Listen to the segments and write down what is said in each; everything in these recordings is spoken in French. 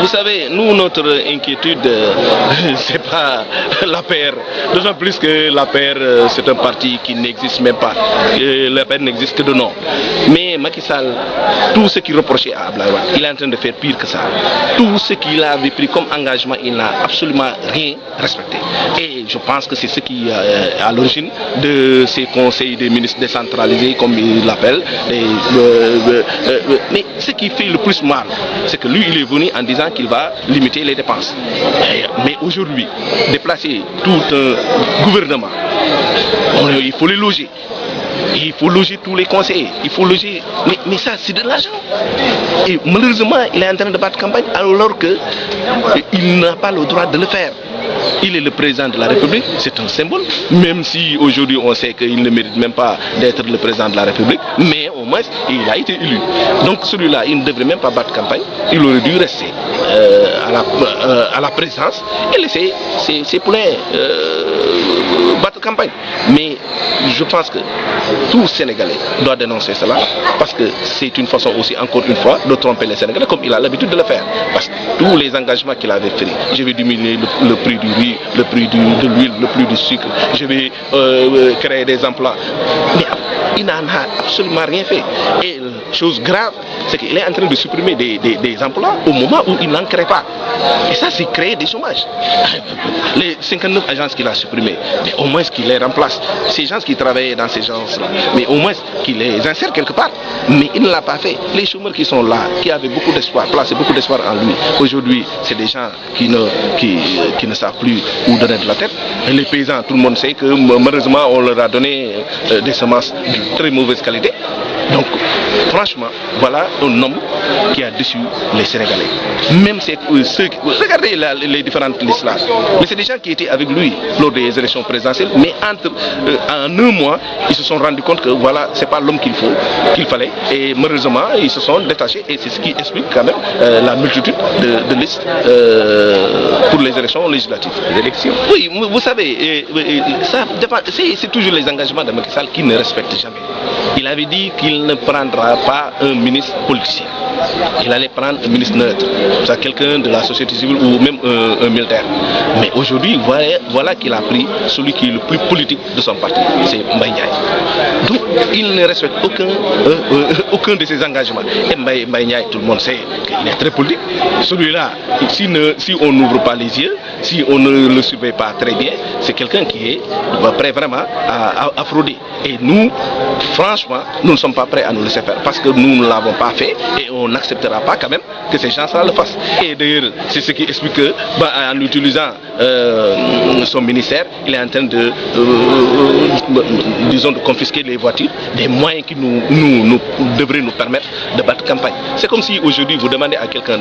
Vous savez, nous, notre inquiétude, c'est pas l'APR. D'autant plus que l'APR, c'est un parti qui n'existe même pas. L'APR n'existe que de nom. Mais Macky Sall, tout ce qu'il reprochait à Abdoulaye Wade, il est en train de faire pire que ça. Tout ce qu'il avait pris comme engagement, il n'a absolument rien respecté. Et je pense que c'est ce qui est à l'origine de ces conseils des ministres décentralisés, comme il l'appelle. Mais ce qui fait le plus mal, c'est que lui, il est venu en disant qu'il va limiter les dépenses. Mais aujourd'hui, déplacer tout un gouvernement, il faut les loger. Il faut loger tous les conseillers, il faut loger... Mais ça, c'est de l'argent. Et malheureusement, il est en train de battre campagne alors qu'il n'a pas le droit de le faire. Il est le président de la République, c'est un symbole, même si aujourd'hui on sait qu'il ne mérite même pas d'être le président de la République, mais au moins il a été élu. Donc celui-là, il ne devrait même pas battre campagne, il aurait dû rester à la présidence et laisser ses poulains battre campagne. Mais je pense que tout Sénégalais doit dénoncer cela, parce que c'est une façon aussi, encore une fois, de tromper les Sénégalais, comme il a l'habitude de le faire. Parce que tous les engagements qu'il avait pris, je vais diminuer le prix du riz, le prix de l'huile, le prix du sucre, je vais créer des emplois. Mais il n'en a absolument rien fait. Et chose grave, c'est qu'il est en train de supprimer des emplois au moment où il n'en crée pas. Et ça, c'est créer des chômages. Les 59 agences qu'il a supprimées, mais au moins qu'il les remplace. Ces gens qui travaillaient dans ces agences-là, mais au moins qu'il les insère quelque part. Mais il ne l'a pas fait. Les chômeurs qui sont là, qui avaient beaucoup d'espoir, placé beaucoup d'espoir en lui, aujourd'hui, c'est des gens qui ne savent plus où donner de la tête. Et les paysans, tout le monde sait que malheureusement, on leur a donné des semences de très mauvaise qualité. Donc, franchement, voilà un homme qui a déçu les Sénégalais. Même ceux qui... Regardez les différentes listes là. Mais c'est des gens qui étaient avec lui lors des élections présidentielles. Mais en un mois, ils se sont rendus compte que voilà, c'est pas l'homme qu'il fallait. Et malheureusement, ils se sont détachés. Et c'est ce qui explique quand même la multitude de listes pour les élections législatives. Les élections. Oui, vous savez, c'est toujours les engagements de Macky Sall qu'il ne respecte jamais. Il avait dit qu'il ne prendra pas un ministre politicien. Il allait prendre un ministre neutre, c'est quelqu'un de la société civile ou même un militaire. Mais aujourd'hui, voilà qu'il a pris celui qui est le plus politique de son parti, c'est Mbaye Ndiaye. Donc, il ne respecte aucun de ses engagements. Et Mbaye Ndiaye, tout le monde sait qu'il est très politique. Celui-là, si on n'ouvre pas les yeux, si on ne le surveille pas très bien, c'est quelqu'un qui est prêt vraiment à frauder. Et nous, franchement, nous ne sommes pas prêts à nous laisser faire parce que nous ne l'avons pas fait et on n'acceptera pas quand même que ces gens-là le fassent. Et d'ailleurs, c'est ce qui explique que, en utilisant son ministère, il est en train de, disons, de confisquer les voitures, des moyens qui devraient nous permettre de battre campagne. C'est comme si aujourd'hui vous demandez à quelqu'un,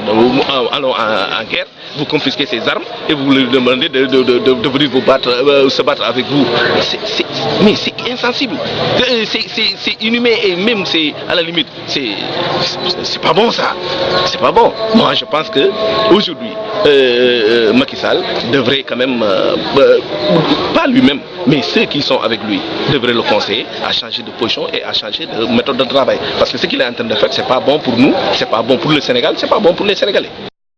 allons en guerre, vous confisquez ses armes et vous lui demandez de venir se battre avec vous. Mais c'est insensible, c'est inhumain et même c'est à la limite, c'est pas bon ça, c'est pas bon. Moi je pense que aujourd'hui Macky Sall devrait quand même, pas lui-même, mais ceux qui sont avec lui devraient le conseiller à changer de position et à changer de méthode de travail. Parce que ce qu'il est en train de faire, c'est pas bon pour nous, c'est pas bon pour le Sénégal, c'est pas bon pour les Sénégalais.